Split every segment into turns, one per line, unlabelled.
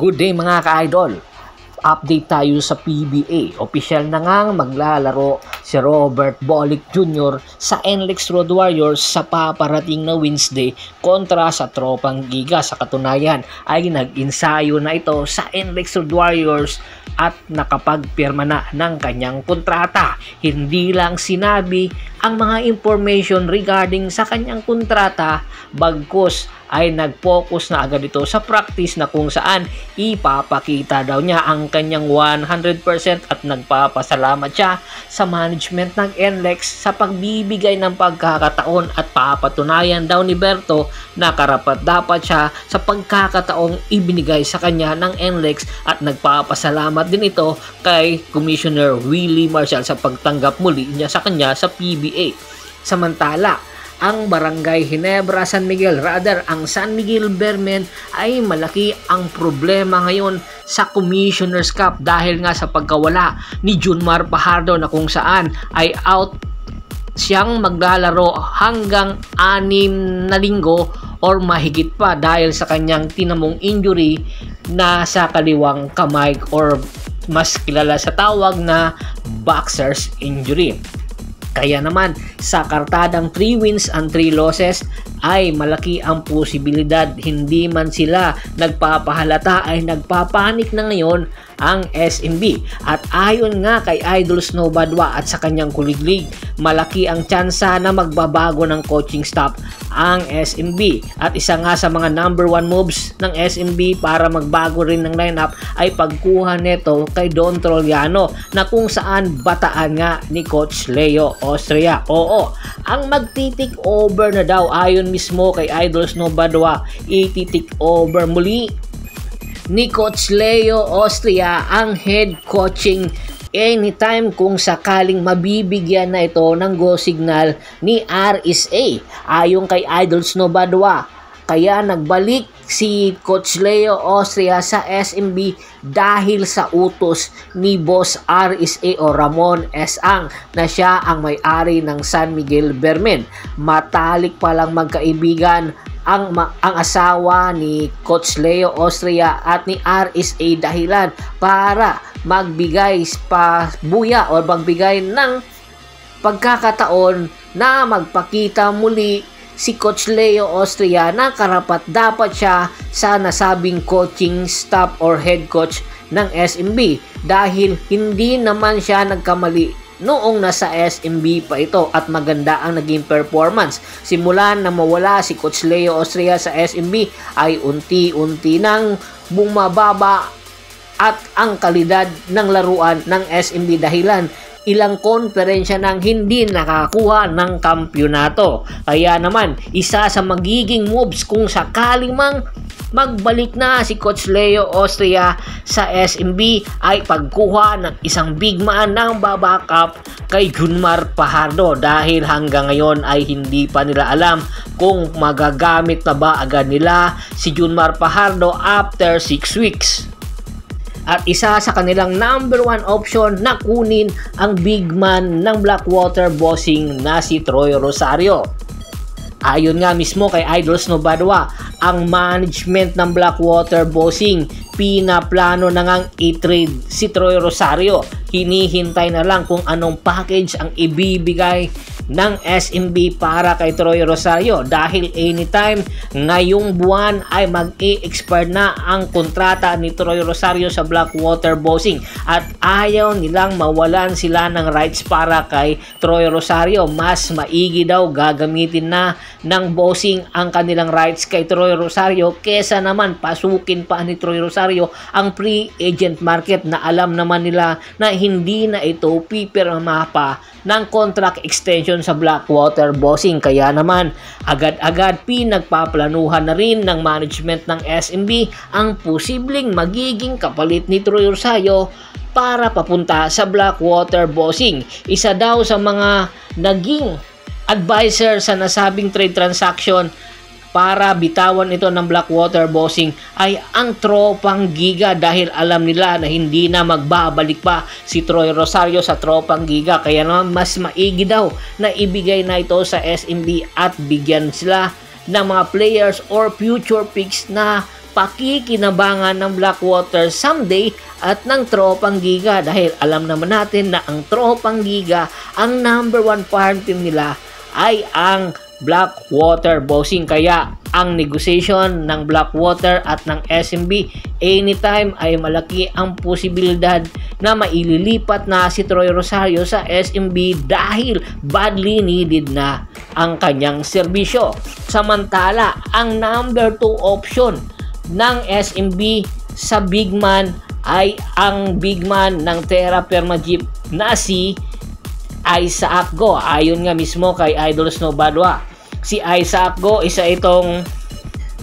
Good day mga ka-idol! Update tayo sa PBA. Official na ngang maglalaro si Robert Bolick Jr. sa NLEX Road Warriors sa paparating na Wednesday kontra sa Tropang Giga. Sa katunayan ay nag-insayo na ito sa NLEX Road Warriors at nakapagpirma na ng kanyang kontrata. Hindi lang sinabi ang mga information regarding sa kanyang kontrata, bagkus ay nag-focus na agad ito sa practice na kung saan ipapakita daw niya ang kanyang 100% at nagpapasalamat siya sa management ng NLEX sa pagbibigay ng pagkakataon at papatunayan daw ni Berto na karapat dapat siya sa pagkakataong ibinigay sa kanya ng NLEX at nagpapasalamat din ito kay Commissioner Willie Marcial sa pagtanggap muli niya sa kanya sa PBA. Samantala, ang Barangay Ginebra San Miguel, ang San Miguel Bearmen ay malaki ang problema ngayon sa Commissioner's Cup dahil nga sa pagkawala ni Junmar Fajardo na kung saan ay out siyang maglalaro hanggang 6 na linggo or mahigit pa dahil sa kanyang tinamong injury na sa kaliwang kamay or mas kilala sa tawag na boxer's injury. Kaya naman sa kartadang 3 wins and 3 losses ay malaki ang posibilidad hindi man sila nagpapahalata ay nagpapanik na ngayon ang SMB. At ayon nga kay Idol Snow Badwa at sa kanyang kuliglig, malaki ang tsansa na magbabago ng coaching staff ang SMB. At isa nga sa mga number 1 moves ng SMB para magbago rin ng lineup ay pagkuha nito kay Don Trollano na kung saan bataan nga ni Coach Leo Austria. Oo, ang magtitik over na daw ayon mismo kay Idol Snow Badwa, ititik over muli ni Coach Leo Austria ang head coaching anytime kung sakaling mabibigyan na ito ng go signal ni RSA. Ayon kay Idol Snow Badwa, kaya nagbalik si Coach Leo Austria sa SMB dahil sa utos ni Boss RSA o Ramon S. Ang na siya ang may-ari ng San Miguel Bearmen. Matalik palang magkaibigan ang asawa ni Coach Leo Austria at ni RSA dahilan para magbigay pa buya o magbigay ng pagkakataon na magpakita muli si Coach Leo Austria na karapat dapat siya sa nasabing coaching staff or head coach ng SMB dahil hindi naman siya nagkamali noong nasa SMB pa ito at maganda ang naging performance. Simula na mawala si Coach Leo Austria sa SMB ay unti-unti nang bumababa at ang kalidad ng laruan ng SMB dahilan ilang konferensya nang hindi nakakuha ng kampyonato. Kaya naman, isa sa magiging moves kung sakaling mang magbalik na si Coach Leo Austria sa SMB ay pagkuha ng isang big man ng babackup kay Junmar Fajardo dahil hanggang ngayon ay hindi pa nila alam kung magagamit na ba agad nila si Junmar Fajardo after 6 weeks. At isa sa kanilang number 1 option na kunin ang big man ng Blackwater Bossing na si Troy Rosario. Ayon nga mismo kay Idol Snow Badwa, ang management ng Blackwater Bossing pinaplano na ngang i-trade si Troy Rosario. Hinihintay na lang kung anong package ang ibibigay ng SMB para kay Troy Rosario dahil anytime ngayong buwan ay mag-i-expire na ang kontrata ni Troy Rosario sa Blackwater Bossing at ayaw nilang mawalan sila ng rights para kay Troy Rosario. Mas maigi daw gagamitin na ng Bossing ang kanilang rights kay Troy Rosario kesa naman pasukin pa ni Troy Rosario ang free agent market na alam naman nila na hindi na ito pipirma pa ng contract extension sa Blackwater Bossing. Kaya naman agad-agad pinagpaplanuhan na rin ng management ng SMB ang posibleng magiging kapalit ni Troy Rosario para papunta sa Blackwater Bossing. Isa daw sa mga naging advisor sa nasabing trade transaction para bitawan ito ng Blackwater Bossing ay ang Tropang Giga dahil alam nila na hindi na magbabalik pa si Troy Rosario sa Tropang Giga. Kaya naman mas maigi daw na ibigay na ito sa SMB at bigyan sila ng mga players or future picks na pakikinabangan ng Blackwater someday at ng Tropang Giga, dahil alam naman natin na ang Tropang Giga, ang number 1 farm team nila ay ang Blackwater bossing. Kaya ang negotiation ng Blackwater at ng SMB anytime ay malaki ang posibilidad na maililipat na si Troy Rosario sa SMB dahil badly needed na ang kanyang serbisyo. Samantala, ang number 2 option ng SMB sa big man ay ang big man ng Terra Firma Jeep na si Isaac Go. Ayon nga mismo kay Idol Snow Badwa, si Isaac Go isa itong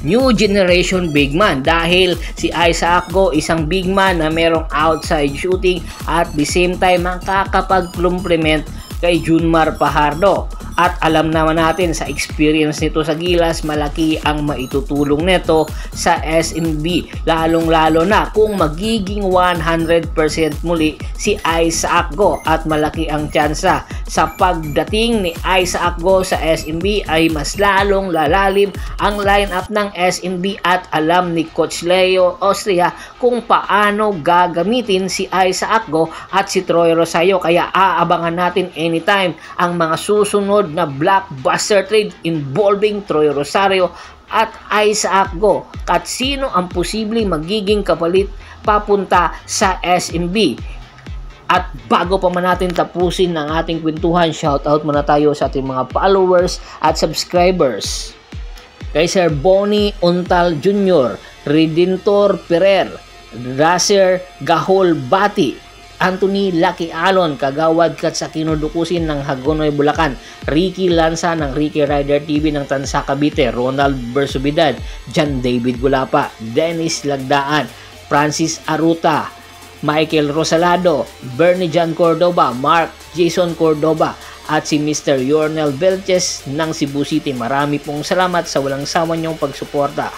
new generation big man, dahil si Isaac Go isang big man na merong outside shooting at the same time ang kakapag-complement kay Junmar Fajardo. At alam naman natin sa experience nito sa Gilas, malaki ang maitutulong nito sa SMB, lalong-lalo na kung magiging 100% muli si Isaac Go, at malaki ang tsansa sa pagdating ni Isaac Go sa SMB ay mas lalong lalalim ang lineup ng SMB, at alam ni Coach Leo Austria kung paano gagamitin si Isaac Go at si Troy Rosario. Kaya aabangan natin anytime ang mga susunod na blockbuster trade involving Troy Rosario at Isaac Go, at sino ang posibleng magiging kapalit papunta sa SMB. At bago pa man natin tapusin ang ating kwentuhan, shoutout muna tayo sa ating mga followers at subscribers. Kay Sir Bonnie Untal Jr., Redentor Perer, Raser Gahol Bati, Anthony Lucky Alon, Kagawad Katsakino Dukusin ng Hagonoy, Bulacan, Ricky Lanza ng Ricky Rider TV ng Tansa, Cavite, Ronald Bersubidad, John David Gulapa, Dennis Lagdaan, Francis Aruta, Michael Rosalado, Bernie John Cordoba, Mark Jason Cordoba, at si Mr. Yornel Belches ng Cebu City. Marami pong salamat sa walang sawa niyong pagsuporta.